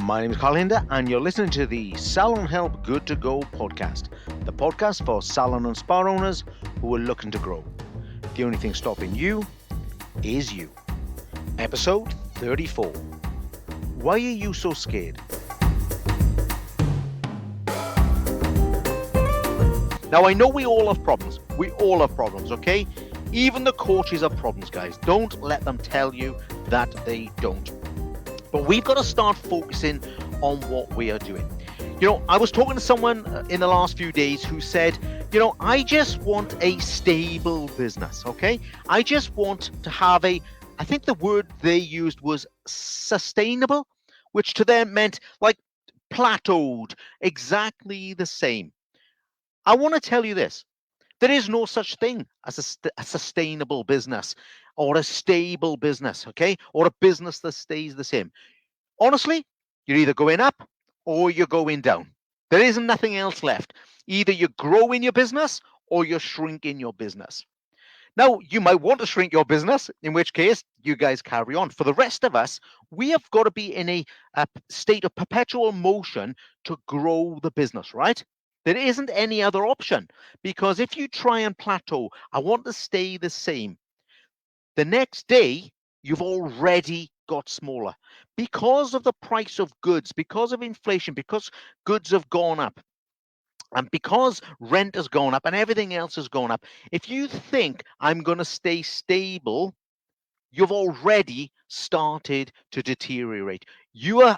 My name is Carl Hinder, and you're listening to the Salon Help Good to Go podcast, the podcast for salon and spa owners who are looking to grow. The only thing stopping you is you. Episode 34. Why are you so scared? Now, I know we all have problems. We all have problems, okay? Even the coaches have problems, guys. Don't let them tell you that they don't. But we've got to start focusing on what we are doing. I was talking to someone in the last few days who said, I just want a stable business, okay? I just want to have I think the word they used was sustainable, which to them meant like plateaued, exactly the same. I want to tell you this. There is no such thing as a sustainable business or a stable business, okay? Or a business that stays the same. Honestly, you're either going up or you're going down. There isn't nothing else left. Either you're growing your business or you're shrinking your business. Now, you might want to shrink your business, in which case you guys carry on. For the rest of us, we have got to be in a state of perpetual motion to grow the business, right? There isn't any other option, because if you try and plateau, I want to stay the same. The next day, you've already got smaller because of the price of goods, because of inflation, because goods have gone up, and because rent has gone up and everything else has gone up. If you think I'm going to stay stable, you've already started to deteriorate. Your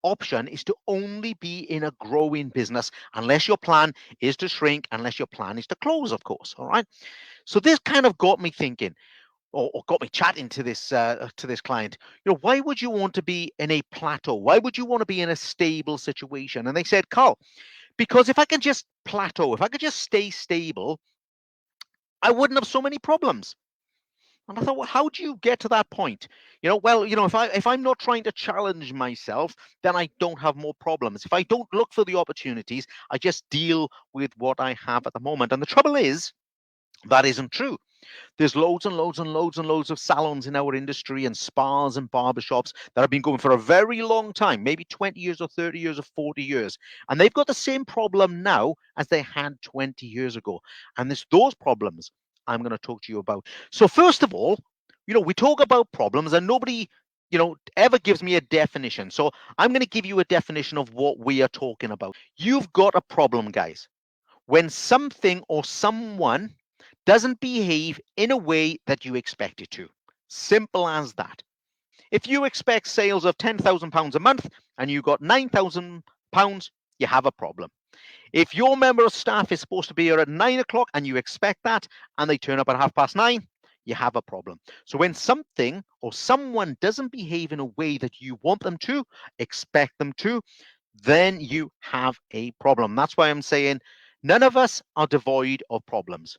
option is to only be in a growing business, unless your plan is to shrink, unless your plan is to close, of course. All right. So this kind of got me thinking, or got me chatting to this client. Why would you want to be in a plateau? Why would you want to be in a stable situation? And they said, Carl, because if I can just plateau, if I could just stay stable, I wouldn't have so many problems. And I thought, well, how do you get to that point? If I'm not trying to challenge myself, then I don't have more problems. If I don't look for the opportunities, I just deal with what I have at the moment. And the trouble is, that isn't true. There's loads and loads and loads and loads of salons in our industry and spas and barbershops that have been going for a very long time, maybe 20 years or 30 years or 40 years. And they've got the same problem now as they had 20 years ago. And it's those problems I'm going to talk to you about. So first of all, we talk about problems and nobody, ever gives me a definition. So I'm going to give you a definition of what we are talking about. You've got a problem, guys, when something or someone doesn't behave in a way that you expect it to. Simple as that. If you expect sales of £10,000 a month and you got £9,000, you have a problem. If your member of staff is supposed to be here at 9 o'clock and you expect that and they turn up at 9:30, you have a problem. So when something or someone doesn't behave in a way that you want them to, expect them to, then you have a problem. That's why I'm saying none of us are devoid of problems.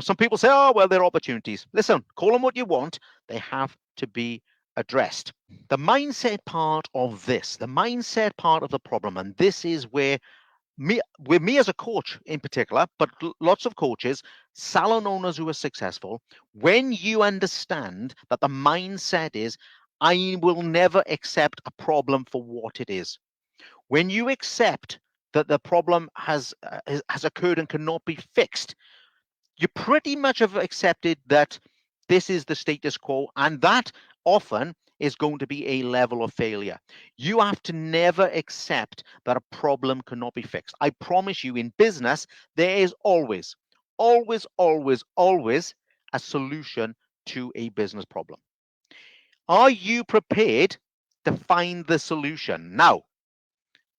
Some people say, oh, well, they're opportunities. Listen, call them what you want. They have to be addressed. The mindset part of this, the mindset part of the problem, and this is where with me as a coach in particular, but lots of coaches, salon owners who are successful, when you understand that the mindset is, I will never accept a problem for what it is. When you accept that the problem has occurred and cannot be fixed, you pretty much have accepted that this is the status quo, and that often is going to be a level of failure. You have to never accept that a problem cannot be fixed. I promise you, in business, there is always, always, always, always a solution to a business problem. Are you prepared to find the solution? Now,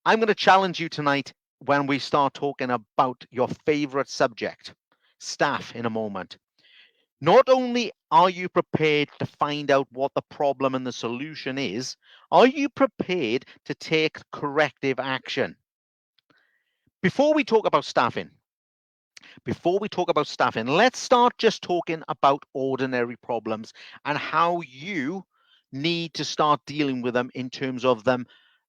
I'm going to challenge you tonight when we start talking about your favorite subject, staff, in a moment. Not only are you prepared to find out what the problem and the solution is, are you prepared to take corrective action? Before we talk about staffing, let's start just talking about ordinary problems and how you need to start dealing with them in terms of them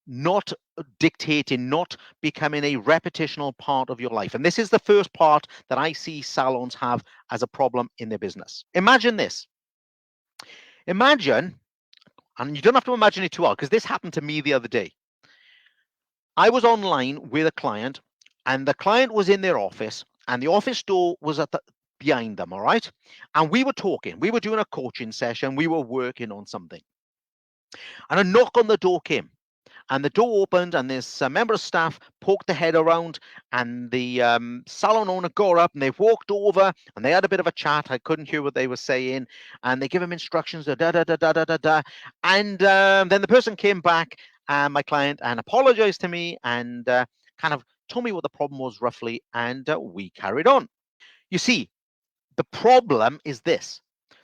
not dictating, not becoming a repetitional part of your life. And this is the first part that I see salons have as a problem in their business. Imagine this. Imagine, and you don't have to imagine it too hard, because this happened to me the other day. I was online with a client, and the client was in their office, and the office door was behind them. All right, and we were talking. We were doing a coaching session. We were working on something, and a knock on the door came. And the door opened, and this member of staff poked their head around, and the salon owner got up, and they walked over, and they had a bit of a chat. I couldn't hear what they were saying, and they give him instructions, da da da da da da da. And then the person came back, my client, and apologized to me, and kind of told me what the problem was roughly, and we carried on. You see, the problem is this.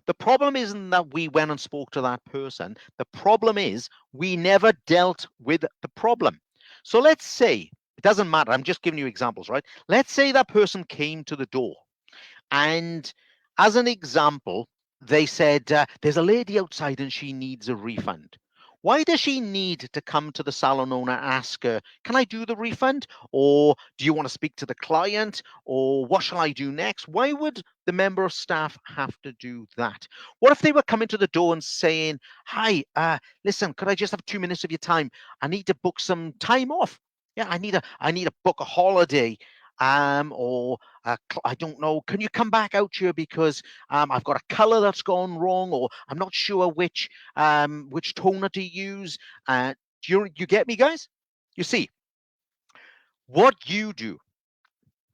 The problem isn't that we went and spoke to that person. The problem is we never dealt with the problem. So let's say, it doesn't matter. I'm just giving you examples, right? Let's say that person came to the door, and as an example, they said, there's a lady outside and she needs a refund. Why does she need to come to the salon owner and ask her, can I do the refund? Or do you want to speak to the client? Or what shall I do next? Why would the member of staff have to do that? What if they were coming to the door and saying, hi, listen, could I just have 2 minutes of your time? I need to book some time off. Yeah, I need to book a holiday. Or I don't know, can you come back out here because I've got a color that's gone wrong, or I'm not sure which toner to use. Do you get me, guys? You see, what you do.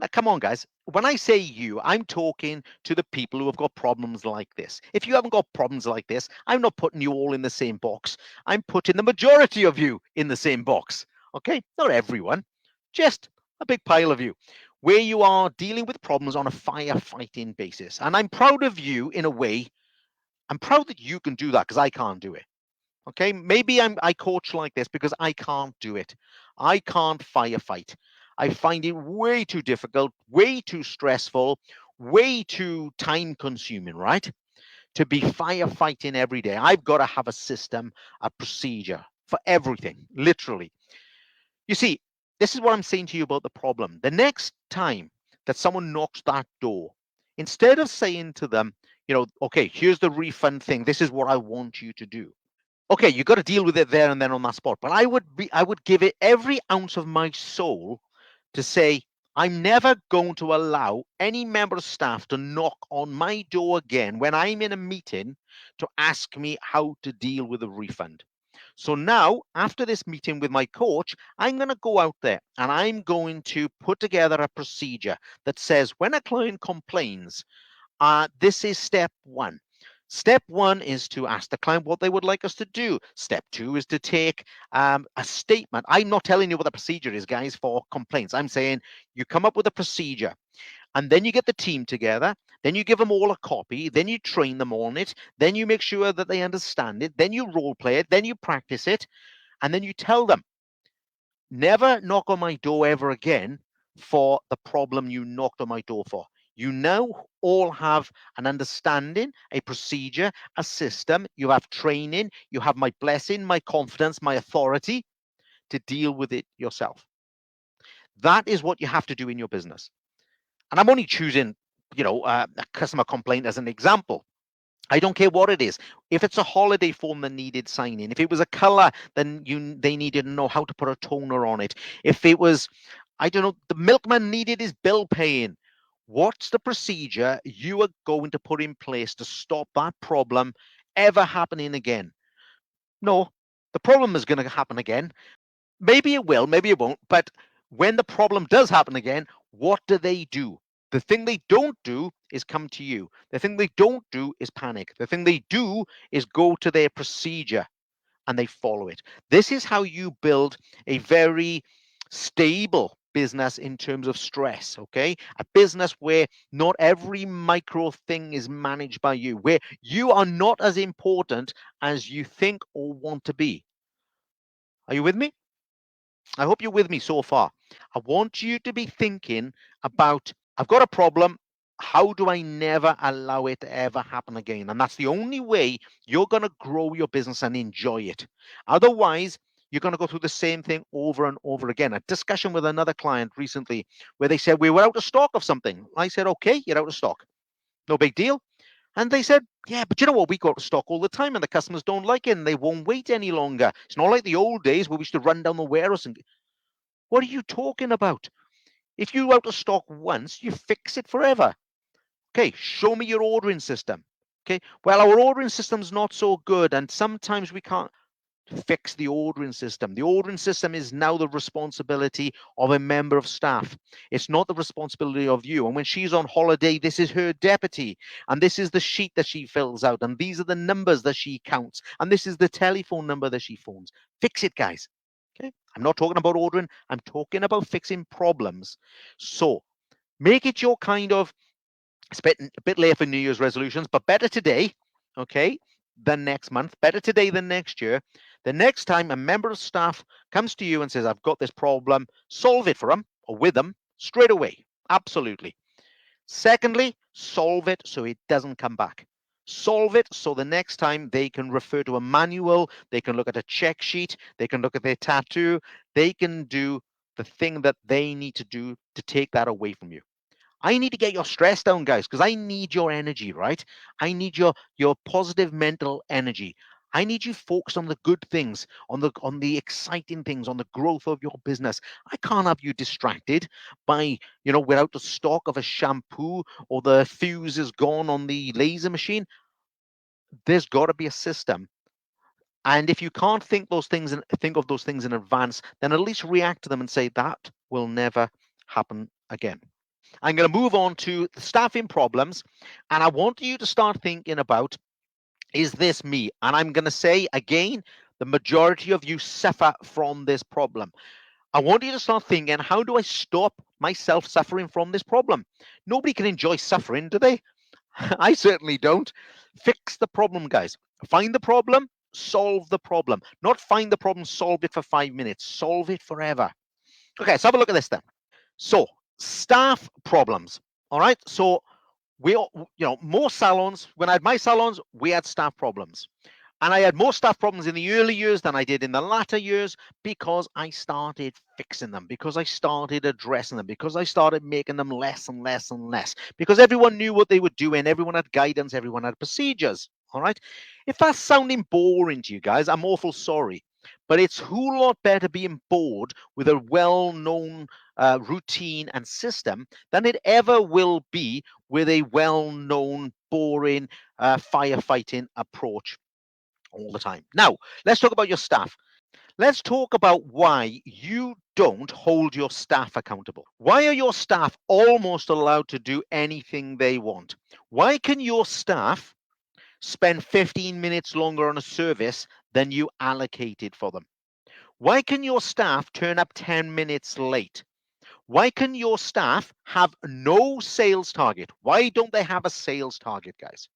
Now, come on, guys. When I say you, I'm talking to the people who have got problems like this. If you haven't got problems like this, I'm not putting you all in the same box. I'm putting the majority of you in the same box. Okay? Not everyone, just a big pile of you, where you are dealing with problems on a firefighting basis. And I'm proud of you in a way. I'm proud that you can do that because I can't do it. Okay, maybe I coach like this because I can't do it. I can't firefight. I find it way too difficult, way too stressful, way too time consuming, right? To be firefighting every day. I've got to have a system, a procedure for everything, literally. You see, this is what I'm saying to you about the problem. The next time that someone knocks that door, instead of saying to them, okay, here's the refund thing, this is what I want you to do. Okay, you got to deal with it there and then on that spot. But I would give it every ounce of my soul to say, I'm never going to allow any member of staff to knock on my door again when I'm in a meeting to ask me how to deal with a refund. So now, after this meeting with my coach, I'm going to go out there and I'm going to put together a procedure that says when a client complains, this is step one. Step one is to ask the client what they would like us to do. Step two is to take a statement. I'm not telling you what the procedure is, guys, for complaints. I'm saying you come up with a procedure and then you get the team together. Then you give them all a copy. Then you train them on it. Then you make sure that they understand it. Then you role play it. Then you practice it. And then you tell them, never knock on my door ever again for the problem you knocked on my door for. You now all have an understanding, a procedure, a system. You have training. You have my blessing, my confidence, my authority to deal with it yourself. That is what you have to do in your business. And I'm only choosing, a customer complaint as an example. I don't care what it is. If it's a holiday form that needed signing, if it was a color, then they needed to know how to put a toner on it. If it was, I don't know, the milkman needed his bill paying. What's the procedure you are going to put in place to stop that problem ever happening again? No, the problem is going to happen again. Maybe it will, maybe it won't. But when the problem does happen again, what do they do? The thing they don't do is come to you. The thing they don't do is panic. The thing they do is go to their procedure and they follow it. This is how you build a very stable business in terms of stress, okay? A business where not every micro thing is managed by you, where you are not as important as you think or want to be. Are you with me? I hope you're with me so far. I want you to be thinking about, I've got a problem. How do I never allow it to ever happen again? And that's the only way you're going to grow your business and enjoy it. Otherwise, you're going to go through the same thing over and over again. A discussion with another client recently where they said, we were out of stock of something. I said, okay, you're out of stock. No big deal. And they said, yeah, but you know what? We go out of stock all the time and the customers don't like it and they won't wait any longer. It's not like the old days where we used to run down the warehouse and What are you talking about? If you're out of stock once, you fix it forever. Okay, show me your ordering system. Okay, well, our ordering system's not so good, and sometimes we can't fix the ordering system. The ordering system is now the responsibility of a member of staff. It's not the responsibility of you. And when she's on holiday, this is her deputy. And this is the sheet that she fills out. And these are the numbers that she counts. And this is the telephone number that she phones. Fix it, guys. Okay. I'm not talking about ordering. I'm talking about fixing problems. So make it your kind of, it's a bit late for New Year's resolutions, but better today, okay, than next month, better today than next year. The next time a member of staff comes to you and says, I've got this problem, solve it for them or with them straight away. Absolutely. Secondly, solve it so it doesn't come back. Solve it so the next time they can refer to a manual, they can look at a check sheet, they can look at their tattoo, they can do the thing that they need to do to take that away from you. I need to get your stress down, guys, because I need your energy, right? I need your positive mental energy. I need you focused on the good things, on the exciting things, on the growth of your business. I can't have you distracted by, without the stock of a shampoo or the fuse is gone on the laser machine. There's got to be a system. And if you can't think of those things in advance, then at least react to them and say that will never happen again. I'm going to move on to the staffing problems. And I want you to start thinking about, is this me? And I'm going to say again, the majority of you suffer from this problem. I want you to start thinking, how do I stop myself suffering from this problem? Nobody can enjoy suffering, do they? I certainly don't. Fix the problem, guys. Find the problem, solve the problem. Not find the problem, solve it for 5 minutes, solve it forever. Okay, let's have a look at this then. So, staff problems. All right. So, more salons. When I had my salons, we had staff problems. And I had more staff problems in the early years than I did in the latter years because I started fixing them, because I started addressing them, because I started making them less and less and less, because everyone knew what they were doing, everyone had guidance, everyone had procedures. All right. If that's sounding boring to you guys, I'm awful sorry. But it's a whole lot better being bored with a well known routine and system than it ever will be with a well known, boring firefighting approach all the time. Now, let's talk about your staff. Let's talk about why you don't hold your staff accountable. Why are your staff almost allowed to do anything they want? Why can your staff spend 15 minutes longer on a service than you allocated for them? Why can your staff turn up 10 minutes late? Why can your staff have no sales target? Why don't they have a sales target, guys?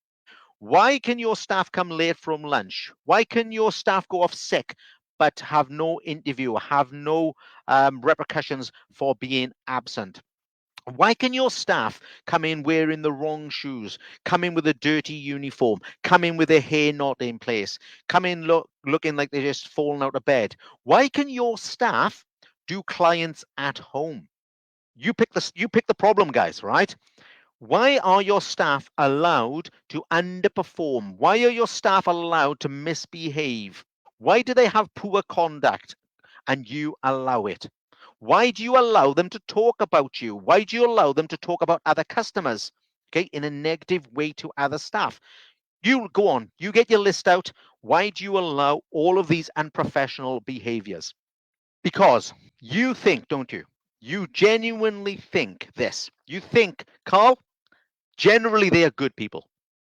Why can your staff come late from lunch? Why can your staff go off sick but have no interview, have no repercussions for being absent? Why can your staff come in wearing the wrong shoes, come in with a dirty uniform, come in with their hair not in place, come in looking like they're just fallen out of bed? Why can your staff do clients at home? You pick the problem, guys, right? Why are your staff allowed to underperform? Why are your staff allowed to misbehave? Why do they have poor conduct and you allow it? Why do you allow them to talk about you? Why do you allow them to talk about other customers? Okay, in a negative way to other staff. You go on, you get your list out. Why do you allow all of these unprofessional behaviors? Because you think, don't you? You genuinely think this. You think, Carl, generally they are good people.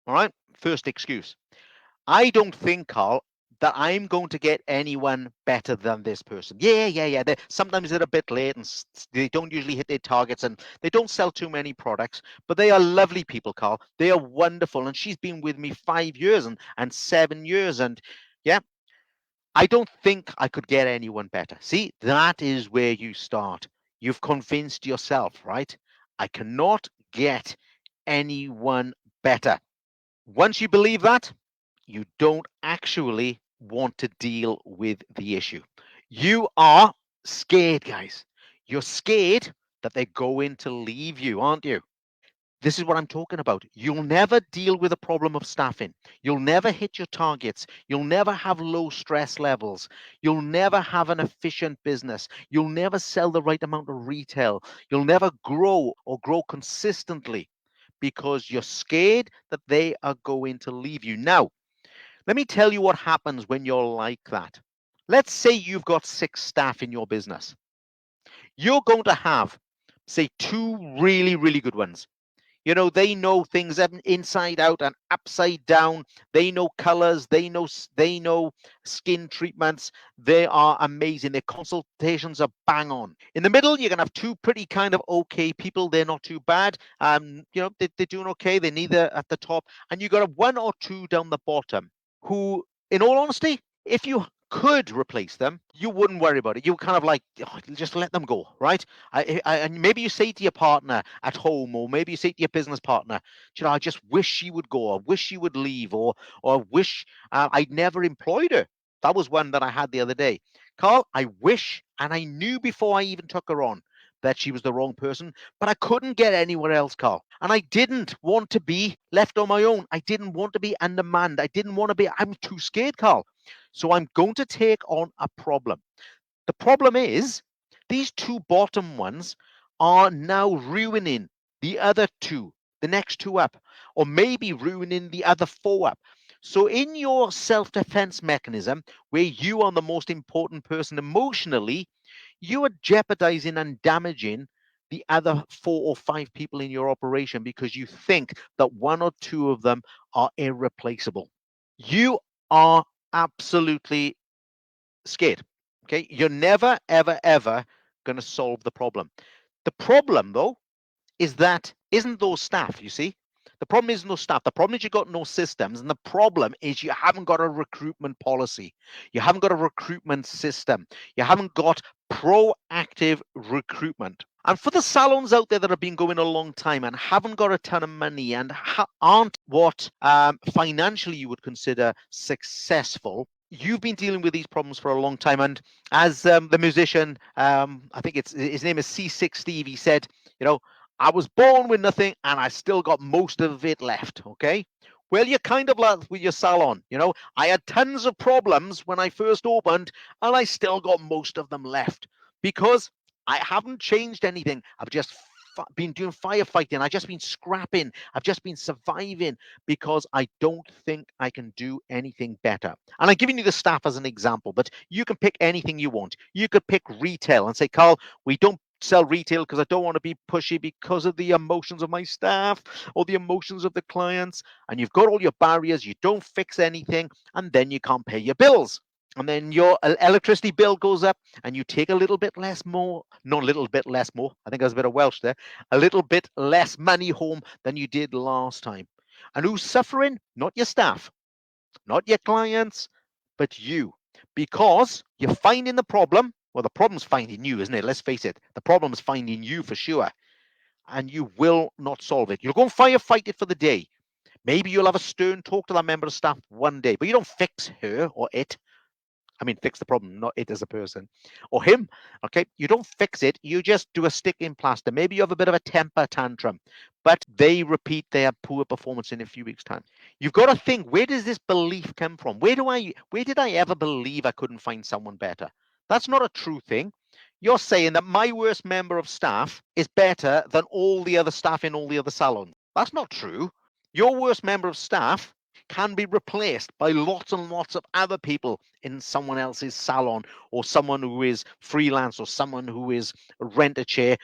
All right. First excuse. I don't think, Carl, that I'm going to get anyone better than this person. Yeah. Sometimes they're a bit late and they don't usually hit their targets and they don't sell too many products, but they are lovely people, Carl. They are wonderful. And she's been with me 5 years and 7 years. And yeah, I don't think I could get anyone better. See, that is where you start. You've convinced yourself, right? I cannot get anyone better. Once you believe that, you don't actually want to deal with the issue. You are scared, guys. You're scared that they're going to leave you, aren't you? This is what I'm talking about. You'll never deal with a problem of staffing. You'll never hit your targets. You'll never have low stress levels. You'll never have an efficient business. You'll never sell the right amount of retail. You'll never grow or grow consistently because you're scared that they are going to leave you. Now, let me tell you what happens when you're like that. Let's say you've got 6 staff in your business. You're going to have, say, 2 really good ones. They know things inside out and upside down. They know colors. They know skin treatments. They are amazing. Their consultations are bang on. In the middle, you're gonna have 2 pretty kind of okay people. They're not too bad. They're doing okay. They're neither at the top. And you got a 1 or 2 down the bottom who, in all honesty, if you could replace them, you wouldn't worry about it. You kind of like, "Oh, just let them go, right?" And maybe you say to your partner at home, or maybe you say to your business partner, I just wish she would go, or wish she would leave, or wish I'd never employed her. That was one that I had the other day. Carl, I wish, and I knew before I even took her on that she was the wrong person, but I couldn't get anywhere else, Carl. And I didn't want to be left on my own. I didn't want to be undermanned. I'm too scared, Carl. So I'm going to take on a problem. The problem is these 2 bottom ones are now ruining the other 2, the next 2 up, or maybe ruining the other 4 up. So in your self-defense mechanism, where you are the most important person emotionally, you are jeopardizing and damaging the other 4 or 5 people in your operation because you think that 1 or 2 of them are irreplaceable. You are absolutely scared. Okay. You're never, ever, ever going to solve the problem. The problem, though, is that isn't those staff, you see? The problem is no staff. The problem is you got no systems. And the problem is you haven't got a recruitment policy. You haven't got a recruitment system. You haven't got proactive recruitment. And for the salons out there that have been going a long time and haven't got a ton of money and aren't what financially you would consider successful, you've been dealing with these problems for a long time. And as the musician, I think his name is C6 Steve, he said, I was born with nothing and I still got most of it left. Okay. Well, you're kind of like with your salon. I had tons of problems when I first opened and I still got most of them left because I haven't changed anything. I've just been doing firefighting. I've just been scrapping. I've just been surviving because I don't think I can do anything better. And I'm giving you the staff as an example, but you can pick anything you want. You could pick retail and say, Carl, we don't sell retail because I don't want to be pushy because of the emotions of my staff or the emotions of the clients. And you've got all your barriers, you don't fix anything, and then you can't pay your bills. And then your electricity bill goes up and you take a little bit less more, not a little bit less more, I think there's a bit of Welsh there, a little bit less money home than you did last time. And who's suffering? Not your staff, not your clients, but you. Because you're finding the problem. Well, the problem's finding you, isn't it? Let's face it. The problem's finding you for sure. And you will not solve it. You'll go and firefight it for the day. Maybe you'll have a stern talk to that member of staff one day, but you don't fix her or it. I mean, fix the problem, not it as a person or him. Okay. You don't fix it. You just do a stick in plaster. Maybe you have a bit of a temper tantrum, but they repeat their poor performance in a few weeks' time. You've got to think, where does this belief come from? Where did I ever believe I couldn't find someone better? That's not a true thing. You're saying that my worst member of staff is better than all the other staff in all the other salons. That's not true. Your worst member of staff can be replaced by lots and lots of other people in someone else's salon or someone who is freelance or someone who is rent a chair.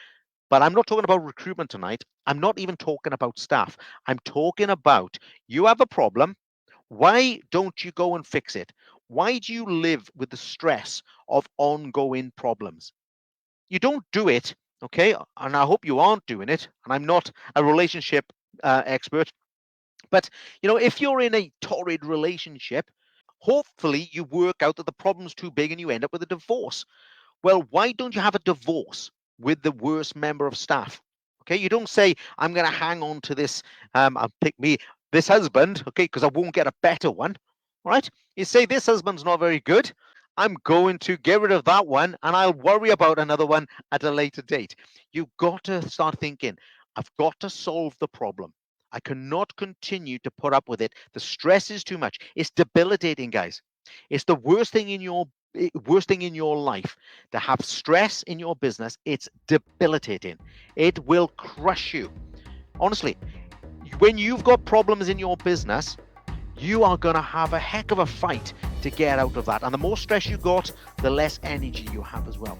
But I'm not talking about recruitment tonight. I'm not even talking about staff. I'm talking about you have a problem. Why don't you go and fix it? Why do you live with the stress of ongoing problems? You don't do it, okay? And I hope you aren't doing it. And I'm not a relationship expert, but if you're in a torrid relationship, hopefully you work out that the problem's too big and you end up with a divorce. Well, why don't you have a divorce with the worst member of staff? Okay, you don't say, I'm going to hang on to this, I'll pick me, this husband, okay, because I won't get a better one, right? You say, this husband's not very good. I'm going to get rid of that one and I'll worry about another one at a later date. You've got to start thinking, I've got to solve the problem. I cannot continue to put up with it. The stress is too much. It's debilitating, guys. It's the worst thing in your life to have stress in your business. It's debilitating. It will crush you. Honestly, when you've got problems in your business, you are going to have a heck of a fight to get out of that. And the more stress you got, the less energy you have as well.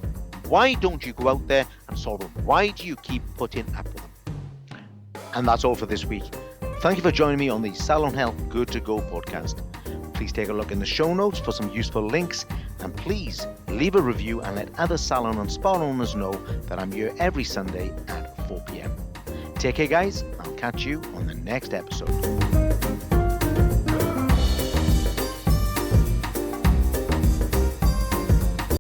Why don't you go out there and solve them? Why do you keep putting up with them? And that's all for this week. Thank you for joining me on the Salon Health Good to Go podcast. Please take a look in the show notes for some useful links, and please leave a review and let other salon and spa owners know that I'm here every Sunday at 4 p.m. Take care, guys. I'll catch you on the next episode.